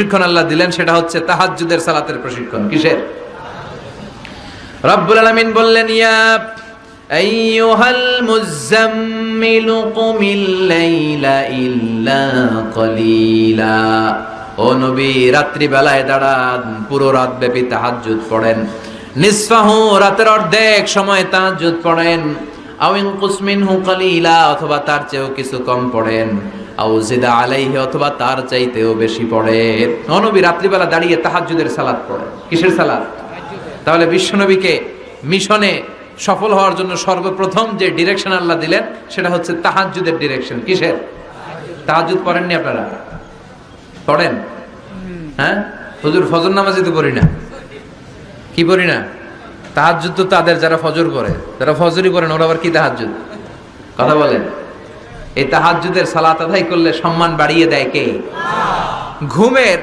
প্রশিক্ষণ আল্লাহ দিলেন, সেটা হচ্ছে তাহাজ্জুদের সালাতের প্রশিক্ষণ। কিসের? রব্বুল আলামিন বললেন, ইয়া আইয়ুহাল মুযাম্মিলু কুমিল লাইলা ইল্লা কলিলা। ও নবী, রাত্রি বেলায় দাঁড়ান, পুরো রাত ব্যাপী তাহাজ্জুদ পড়েন। নিসফাহু, রাতের অর্ধেক সময় তাহাজ্জুদ পড়েন। আও ইনকুস মিনহু কলিলা, অথবা তার চেয়েও কিছু কম পড়েন। আও জিদা আলাইহি, অথবা তার চাইতেও বেশি পড়েন। ও নবী, রাত্রিবেলা দাঁড়িয়ে তাহাজ্জুদের সালাত পড়েন। কিসের সালাত? তাহলে বিশ্বনবীকে মিশনে সফল হওয়ার জন্য সর্বপ্রথম যে ডিরেকশন আল্লাহ দিলেন সেটা হচ্ছে তাহাজ্জুদের ডিরেকশন। কিসের? তাহাজ্জুদ পড়েননি আপনারা? পড়েন? হ্যাঁ হুজুর, ফজর নামাজই তো পড়ি না। কি পড়ি না? তাহাজ্জুদ তো তাদের যারা ফজর পড়ে, যারা ফজরই পড়েন, ওরা আবার কি তাহাজ্জুদ? কথা বলেন। এই তাহাজ্জুদের সালাত আদায় করলে সম্মান বাড়িয়ে দেয় কে? ঘুমের